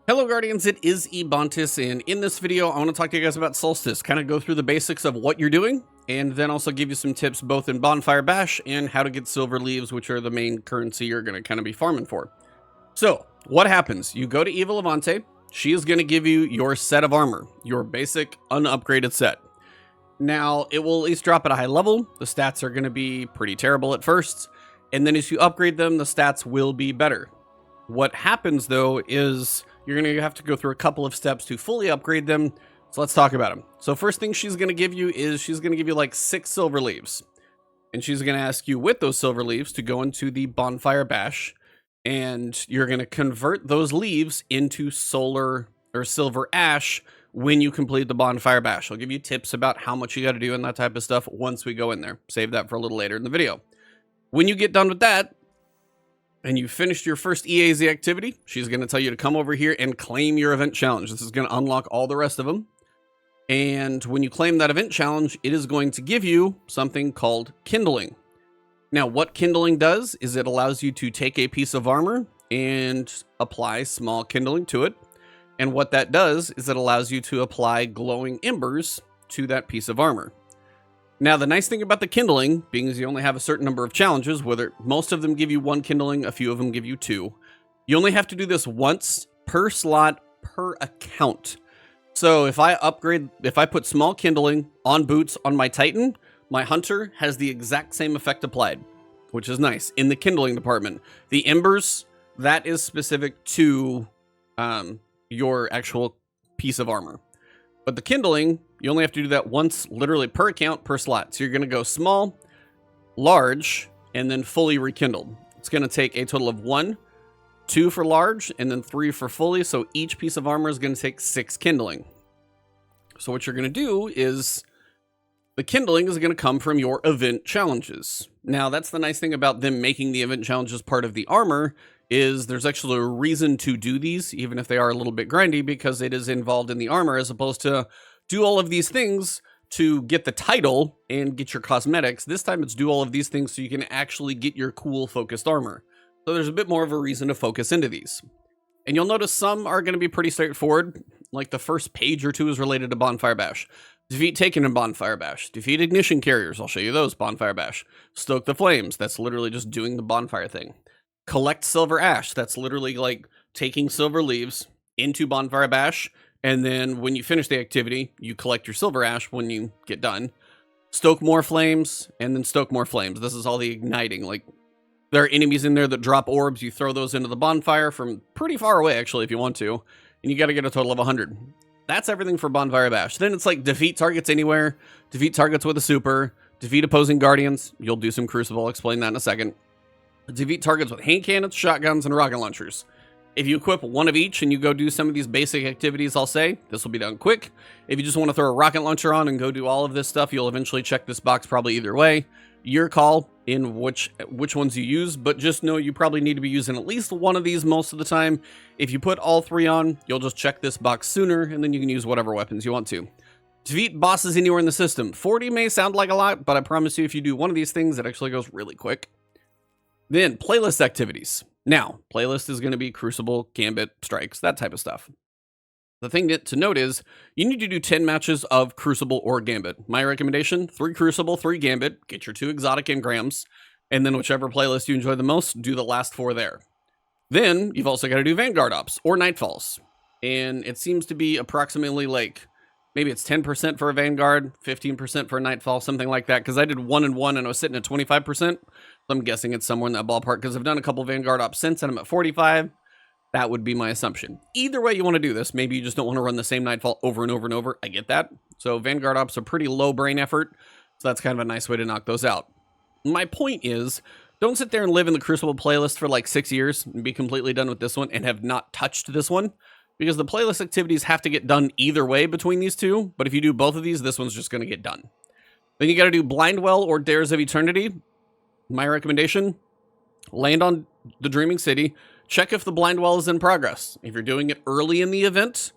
Hello Guardians, it is Ebontis, and in this video I want to talk to you guys about Solstice, kind of go through the basics of what you're doing, and then also give you some tips both in Bonfire Bash and how to get silver leaves, which are the main currency you're going to kind of be farming for. So, what happens? You go to Evil Levante, she is going to give you your set of armor, your basic unupgraded set. Now, it will at least drop at a high level, the stats are going to be pretty terrible at first, and then as you upgrade them, the stats will be better. What happens though is you're going to have to go through a couple of steps to fully upgrade them. So let's talk about them. So first thing she's going to give you is she's going to give you like 6 silver leaves. And she's going to ask you with those silver leaves to go into the Bonfire Bash. And you're going to convert those leaves into solar or silver ash when you complete the Bonfire Bash. I'll give you tips about how much you got to do and that type of stuff once we go in there. Save that for a little later in the video. When you get done with that, and you finished your first EAZ activity, she's going to tell you to come over here and claim your event challenge. This is going to unlock all the rest of them. And when you claim that event challenge, it is going to give you something called Kindling. Now, what Kindling does is it allows you to take a piece of armor and apply small kindling to it. And what that does is it allows you to apply glowing embers to that piece of armor. Now, the nice thing about the kindling, being as you only have a certain number of challenges, whether most of them give you 1 kindling, a few of them give you 2. You only have to do this once per slot per account. So if I put small kindling on boots on my Titan, my hunter has the exact same effect applied, which is nice. In the kindling department, the embers, that is specific to your actual piece of armor. But the kindling, you only have to do that once, literally per account, per slot. So you're going to go small, large, and then fully rekindled. It's going to take a total of 1, 2 for large, and then 3 for fully. So each piece of armor is going to take 6 kindling. So what you're going to do is the kindling is going to come from your event challenges. Now, that's the nice thing about them making the event challenges part of the armor, is there's actually a reason to do these, even if they are a little bit grindy, because it is involved in the armor, as opposed to do all of these things to get the title and get your cosmetics. This time it's do all of these things so you can actually get your cool focused armor. So there's a bit more of a reason to focus into these. And you'll notice some are going to be pretty straightforward, like the first page or 2 is related to Bonfire Bash. Defeat Taken in Bonfire Bash. Defeat Ignition Carriers, I'll show you those, Bonfire Bash. Stoke the Flames, that's literally just doing the bonfire thing. Collect Silver Ash, that's literally like taking silver leaves into Bonfire Bash, and then when you finish the activity, you collect your silver ash when you get done. Stoke more flames, and then stoke more flames. This is all the igniting. Like, there are enemies in there that drop orbs. You throw those into the bonfire from pretty far away, actually, if you want to. And you got to get a total of 100. That's everything for Bonfire Bash. Then it's like defeat targets anywhere, defeat targets with a super, defeat opposing guardians. You'll do some Crucible. I'll explain that in a second. Defeat targets with hand cannons, shotguns, and rocket launchers. If you equip one of each and you go do some of these basic activities, I'll say, this will be done quick. If you just want to throw a rocket launcher on and go do all of this stuff, you'll eventually check this box probably either way. Your call in which ones you use, but just know you probably need to be using at least one of these most of the time. If you put all 3 on, you'll just check this box sooner, and then you can use whatever weapons you want to. Defeat bosses anywhere in the system. 40 may sound like a lot, but I promise you if you do one of these things, it actually goes really quick. Then, playlist activities. Now, playlist is going to be Crucible, Gambit, Strikes, that type of stuff. The thing to note is, you need to do 10 matches of Crucible or Gambit. My recommendation, 3 Crucible, 3 Gambit, get your 2 exotic Engrams, and then whichever playlist you enjoy the most, do the last 4 there. Then, you've also got to do Vanguard Ops, or Nightfalls. And it seems to be approximately like, maybe it's 10% for a Vanguard, 15% for a Nightfall, something like that, because I did 1 and 1 and I was sitting at 25%. I'm guessing it's somewhere in that ballpark because I've done a couple Vanguard Ops since and I'm at 45. That would be my assumption. Either way you want to do this, maybe you just don't want to run the same Nightfall over and over and over. I get that. So Vanguard Ops are pretty low brain effort. So that's kind of a nice way to knock those out. My point is, don't sit there and live in the Crucible playlist for like 6 years and be completely done with this one and have not touched this one. Because the playlist activities have to get done either way between these two. But if you do both of these, this one's just going to get done. Then you got to do Blindwell or Dares of Eternity. My recommendation, land on the Dreaming City, check if the Blindwell is in progress. If you're doing it early in the event,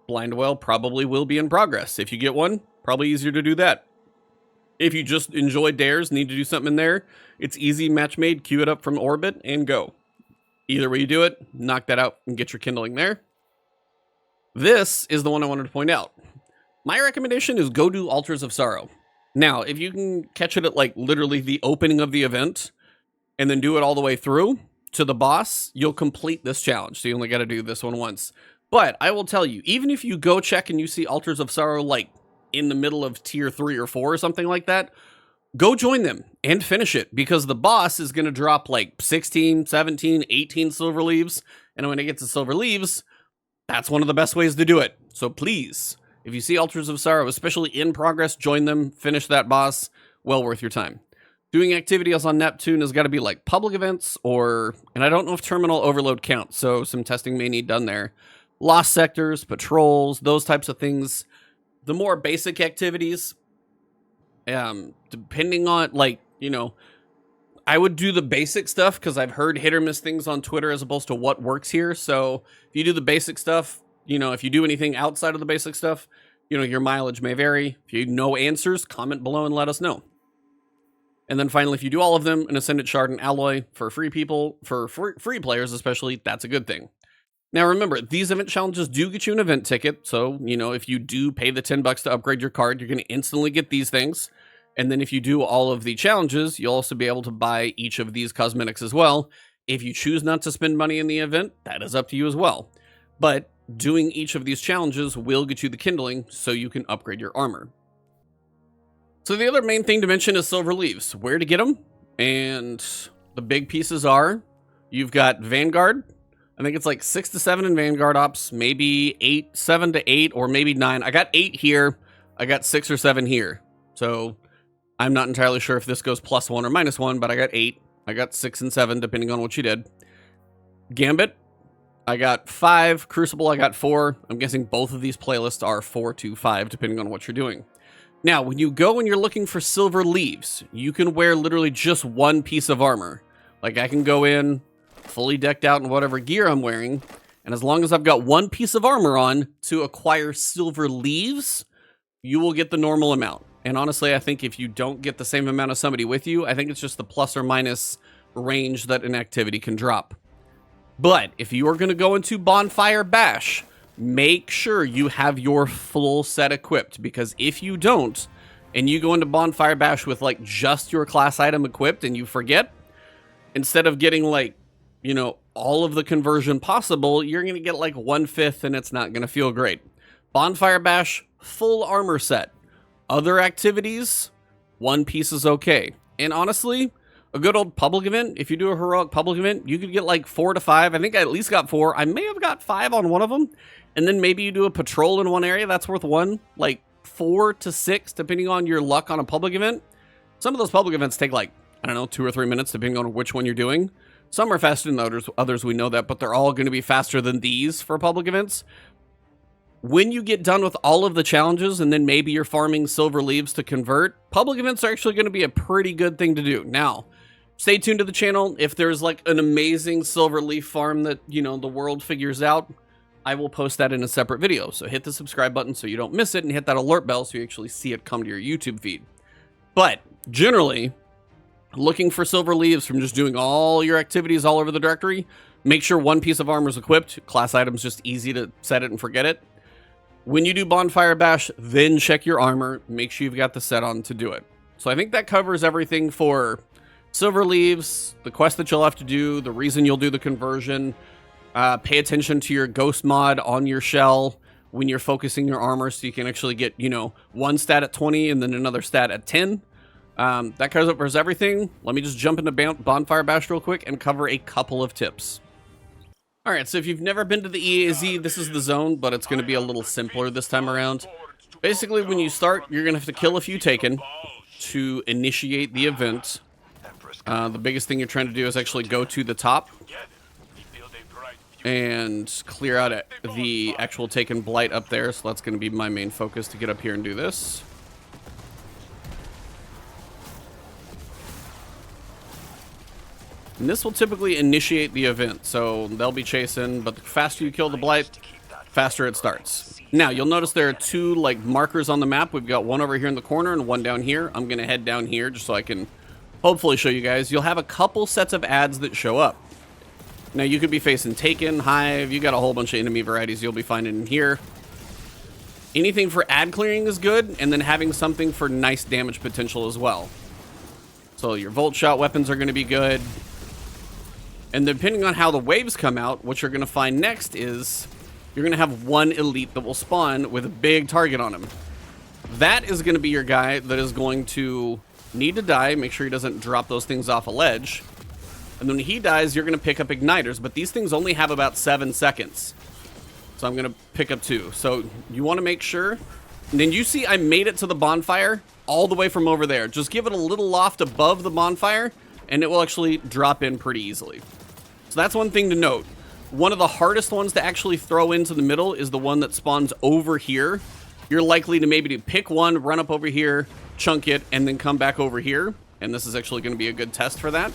Blindwell probably will be in progress. If you get one, probably easier to do that. If you just enjoy Dares, need to do something in there, it's easy, match made, queue it up from orbit, and go. Either way you do it, knock that out and get your kindling there. This is the one I wanted to point out. My recommendation is go do Altars of Sorrow. Now, if you can catch it at like literally the opening of the event and then do it all the way through to the boss, you'll complete this challenge. So you only got to do this one once. But I will tell you, even if you go check and you see Altars of Sorrow like in the middle of tier 3 or 4 or something like that, go join them and finish it, because the boss is going to drop like 16, 17, 18 silver leaves. And when it gets to silver leaves, that's one of the best ways to do it. So please, if you see Altars of Sorrow, especially in progress, join them, finish that boss. Well worth your time. Doing activities on Neptune has got to be like public events or, and I don't know if terminal overload counts, so some testing may need done there. Lost sectors, patrols, those types of things. The more basic activities, depending on, like, you know, I would do the basic stuff because I've heard hit or miss things on Twitter as opposed to what works here. So if you do the basic stuff, you know, if you do anything outside of the basic stuff, you know, your mileage may vary. If you know answers, comment below and let us know. And then finally, if you do all of them, an Ascendant Shard and Alloy for free people, for free players especially, that's a good thing. Now remember, these event challenges do get you an event ticket. So, you know, if you do pay the $10 to upgrade your card, you're going to instantly get these things. And then if you do all of the challenges, you'll also be able to buy each of these cosmetics as well. If you choose not to spend money in the event, that is up to you as well. But doing each of these challenges will get you the Kindling so you can upgrade your armor. So the other main thing to mention is silver leaves, where to get them. And the big pieces are, you've got Vanguard. I think it's like 6 to 7 in Vanguard ops, maybe 7 to 8, or maybe 9. I got 8 here. I got 6 or 7 here. So I'm not entirely sure if this goes +1 or -1, but I got 8. I got 6 and 7, depending on what you did. Gambit, I got 5. Crucible, I got 4. I'm guessing both of these playlists are 4 to 5, depending on what you're doing. Now, when you go and you're looking for silver leaves, you can wear literally just one piece of armor. Like, I can go in fully decked out in whatever gear I'm wearing, and as long as I've got one piece of armor on to acquire silver leaves, you will get the normal amount. And honestly, I think if you don't get the same amount of somebody with you, I think it's just the plus or minus range that an activity can drop. But if you are going to go into Bonfire Bash, make sure you have your full set equipped, because if you don't, and you go into Bonfire Bash with like just your class item equipped and you forget, instead of getting like, you know, all of the conversion possible, you're going to get like 1/5 and it's not going to feel great. Bonfire Bash, full armor set. Other activities, one piece is okay. And honestly, a good old public event, if you do a heroic public event, you could get like 4 to 5. I think I at least got 4. I may have got 5 on one of them. And then maybe you do a patrol in one area, that's worth 1. Like 4 to 6, depending on your luck on a public event. Some of those public events take like, I don't know, 2 or 3 minutes, depending on which one you're doing. Some are faster than others we know that, but they're all going to be faster than these for public events. When you get done with all of the challenges and then maybe you're farming silver leaves to convert, public events are actually going to be a pretty good thing to do. Now, stay tuned to the channel. If there's like an amazing silver leaf farm that, you know, the world figures out, I will post that in a separate video. So hit the subscribe button so you don't miss it, and hit that alert bell so you actually see it come to your YouTube feed. But generally, looking for silver leaves from just doing all your activities all over the directory, make sure one piece of armor is equipped. Class items, just easy to set it and forget it. When you do Bonfire Bash, then check your armor. Make sure you've got the set on to do it. So I think that covers everything for silver leaves, the quest that you'll have to do, the reason you'll do the conversion. Pay attention to your ghost mod on your shell when you're focusing your armor so you can actually get, you know, one stat at 20 and then another stat at 10. That covers everything. Let me just jump into Bonfire Bash real quick and cover a couple of tips. All right, so if you've never been to the EAZ, this is the zone, but it's going to be a little simpler this time around. Basically, when you start, you're going to have to kill a few Taken to initiate the event. The biggest thing you're trying to do is actually go to the top and clear out the actual Taken Blight up there. So that's going to be my main focus, to get up here and do this. And this will typically initiate the event, so they'll be chasing, but the faster you kill the Blight, faster it starts. Now, you'll notice there are 2 like markers on the map. We've got one over here in the corner and one down here. I'm going to head down here just so I can hopefully show you guys. You'll have a couple sets of ads that show up. Now, you could be facing Taken, Hive. You got a whole bunch of enemy varieties you'll be finding in here. Anything for ad clearing is good, and then having something for nice damage potential as well. So your Volt Shot weapons are going to be good. And depending on how the waves come out, what you're going to find next is you're going to have one elite that will spawn with a big target on him. That is going to be your guy that is going to need to die. Make sure he doesn't drop those things off a ledge. And then when he dies, you're going to pick up igniters, but these things only have about 7 seconds. So I'm going to pick up 2. So you want to make sure. And then you see I made it to the bonfire all the way from over there. Just give it a little loft above the bonfire, and it will actually drop in pretty easily. So that's one thing to note. One of the hardest ones to actually throw into the middle is the one that spawns over here. You're likely to maybe pick one, run up over here, chunk it, and then come back over here. And this is actually going to be a good test for that.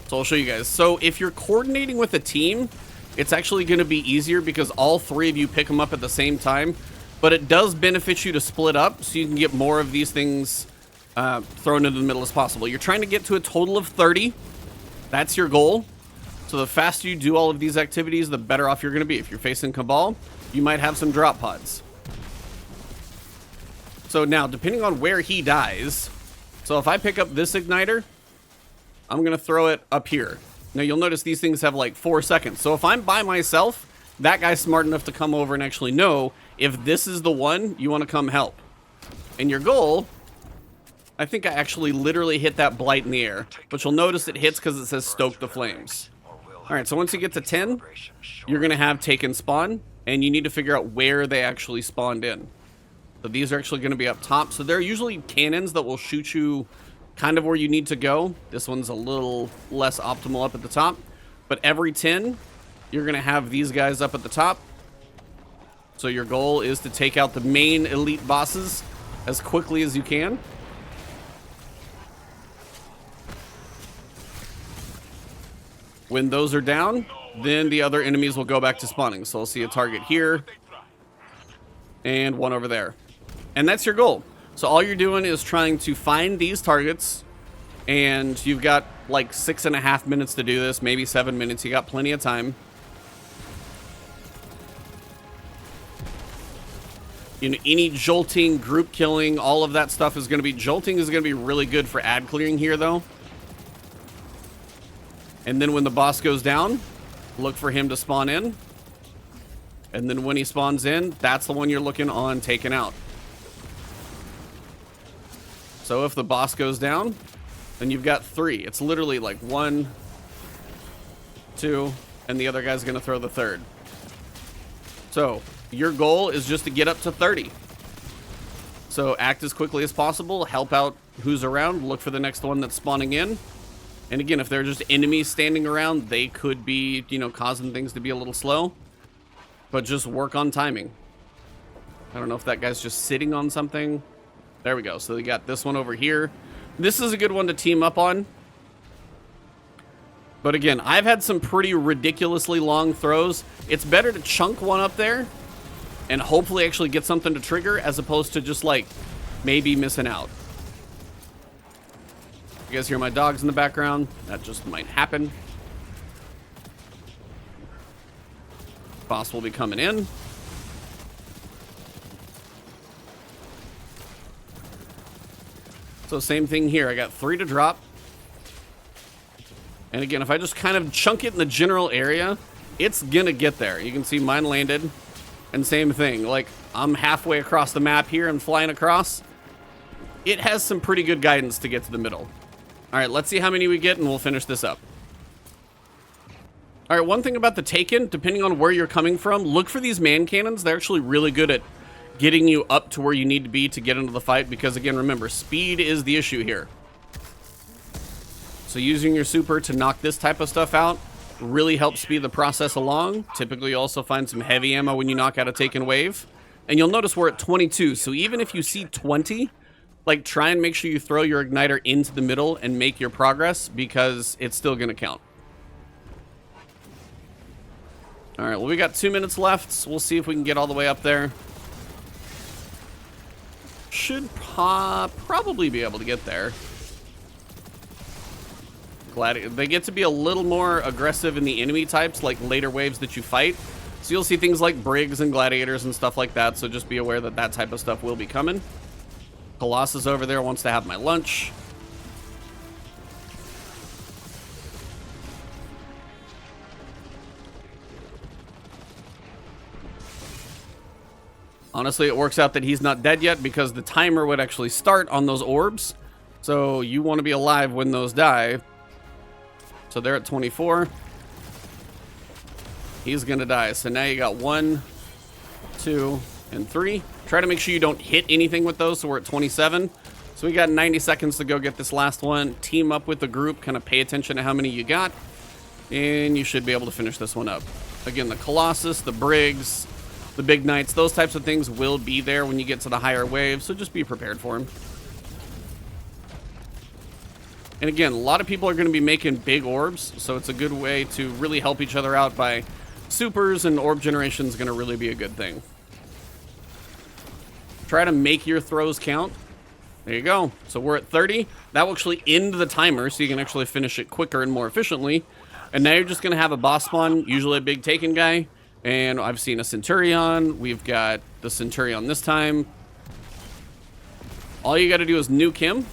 So I'll show you guys. So if you're coordinating with a team, it's actually going to be easier because all 3 of you pick them up at the same time. But it does benefit you to split up so you can get more of these things thrown into the middle as possible. You're trying to get to a total of 30. That's your goal. So the faster you do all of these activities, the better off you're going to be. If you're facing Cabal, you might have some drop pods. So now, depending on where he dies, so if I pick up this igniter, I'm going to throw it up here. Now, you'll notice these things have like 4 seconds. So if I'm by myself, that guy's smart enough to come over and actually know if this is the one you want to come help. And your goal, I think I actually literally hit that blight in the air. But you'll notice it hits because it says stoke the flames. Alright, so once you get to 10, you're going to have Taken spawn. And you need to figure out where they actually spawned in. So these are actually going to be up top. So they're usually cannons that will shoot you kind of where you need to go. This one's a little less optimal up at the top. But every 10, you're going to have these guys up at the top. So your goal is to take out the main elite bosses as quickly as you can. When those are down, then the other enemies will go back to spawning. So I'll see a target here and one over there. And that's your goal. So all you're doing is trying to find these targets, and you've got like 6.5 minutes to do this, maybe 7 minutes. You got plenty of time. You know, any jolting, group killing, all of that stuff is going to be... Jolting is going to be really good for ad clearing here, though. And then when the boss goes down, look for him to spawn in. And then when he spawns in, that's the one you're looking on taking out. So if the boss goes down, then you've got 3. It's literally like 1, 2, and the other guy's going to throw the 3rd. So your goal is just to get up to 30. So act as quickly as possible, help out who's around, look for the next one that's spawning in. And again, if they're just enemies standing around, they could be, you know, causing things to be a little slow. But just work on timing. I don't know if that guy's just sitting on something. There we go. So they got this one over here. This is a good one to team up on. But again, I've had some pretty ridiculously long throws. It's better to chunk one up there and hopefully actually get something to trigger as opposed to just like maybe missing out. You guys hear my dogs in the background? That just might happen. Boss will be coming in. So same thing here. I got 3 to drop. And again, if I just kind of chunk it in the general area, it's gonna get there. You can see mine landed. And same thing. Like, I'm halfway across the map here and flying across. It has some pretty good guidance to get to the middle. All right, let's see how many we get, and we'll finish this up. All right, one thing about the Taken, depending on where you're coming from, look for these man cannons. They're actually really good at getting you up to where you need to be to get into the fight, because again, remember, speed is the issue here. So using your super to knock this type of stuff out really helps speed the process along. Typically, you also find some heavy ammo when you knock out a Taken wave. And you'll notice we're at 22, so even if you see 20... like, try and make sure you throw your igniter into the middle and make your progress, because it's still going to count. All right, well, we got 2 minutes left, so we'll see if we can get all the way up there. Should probably be able to get there. They get to be a little more aggressive in the enemy types, like later waves that you fight. So you'll see things like Brigs and Gladiators and stuff like that, so just be aware that that type of stuff will be coming. Colossus over there wants to have my lunch. Honestly, it works out that he's not dead yet because the timer would actually start on those orbs. So you want to be alive when those die. So they're at 24. He's going to die. So now you got 1, 2, and 3. Try to make sure you don't hit anything with those. So we're at 27. So we got 90 seconds to go get this last one. Team up with the group. Kind of pay attention to how many you got. And you should be able to finish this one up. Again, the Colossus, the Brigs, the Big Knights, those types of things will be there when you get to the higher waves, so just be prepared for them. And again, a lot of people are going to be making big orbs, so it's a good way to really help each other out by supers, and orb generation is going to really be a good thing. Try to make your throws count. There you go. So we're at 30. That will actually end the timer, so you can actually finish it quicker and more efficiently. And now you're just going to have a boss spawn, usually a big Taken guy. And I've seen a Centurion. We've got the Centurion this time. All you got to do is nuke him.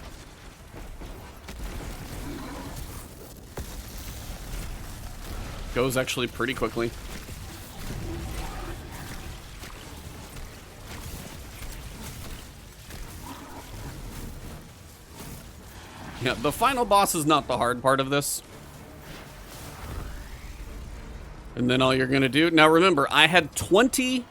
Goes actually pretty quickly. Yeah, the final boss is not the hard part of this. And then all you're going to do... Now remember, I had 20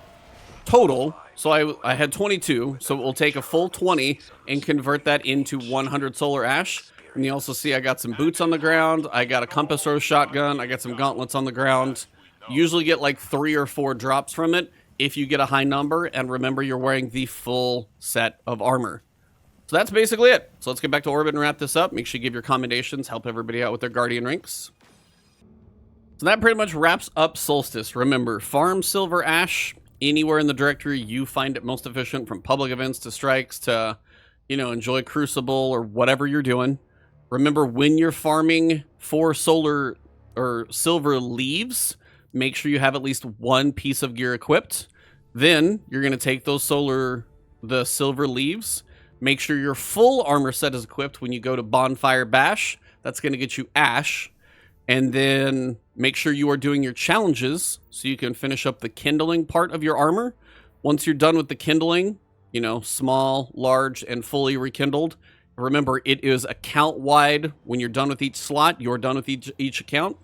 total, so I had 22. So it will take a full 20 and convert that into 100 Solar Ash. And you also see I got some boots on the ground. I got a Compass Rose shotgun. I got some gauntlets on the ground. You usually get like 3 or 4 drops from it if you get a high number. And remember, you're wearing the full set of armor. So that's basically it. So let's get back to Orbit and wrap this up. Make sure you give your commendations. Help everybody out with their Guardian ranks. So that pretty much wraps up Solstice. Remember, farm Silver Ash anywhere in the directory you find it most efficient, from public events to strikes to, you know, enjoy Crucible or whatever you're doing. Remember, when you're farming for solar or silver leaves, make sure you have at least 1 piece of gear equipped. Then you're going to take those the silver leaves. Make sure your full armor set is equipped when you go to Bonfire Bash. That's going to get you Ash. And then make sure you are doing your challenges so you can finish up the kindling part of your armor. Once you're done with the kindling, you know, small, large, and fully rekindled, remember, it is account-wide. When you're done with each slot, you're done with each account.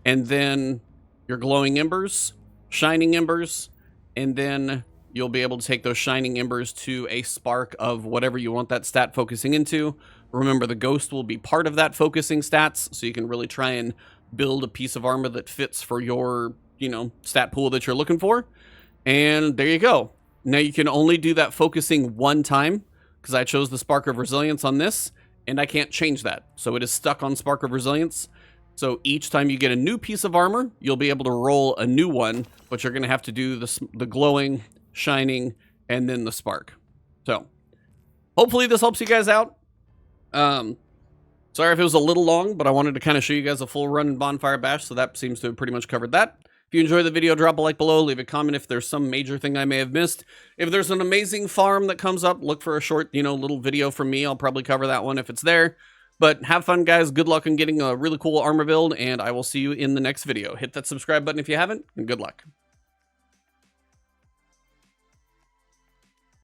And then your glowing embers, shining embers, and then you'll be able to take those shining embers to a spark of whatever you want that stat focusing into. Remember, the ghost will be part of that focusing stats, so you can really try and build a piece of armor that fits for your, you know, stat pool that you're looking for. And there you go. Now you can only do that focusing 1 time, because I chose the Spark of Resilience on this, and I can't change that. So it is stuck on Spark of Resilience. So each time you get a new piece of armor, you'll be able to roll a new one, but you're going to have to do the glowing, shining, and then the spark. So hopefully this helps you guys out. Sorry if it was a little long, but I wanted to kind of show you guys a full run in Bonfire Bash, so that seems to have pretty much covered that. If you enjoyed the video, drop a like below, leave a comment if there's some major thing I may have missed. If there's an amazing farm that comes up, look for a short, you know, little video from me. I'll probably cover that one if it's there. But have fun, guys. Good luck on getting a really cool armor build, and I will see you in the next video. Hit that subscribe button if you haven't, and good luck.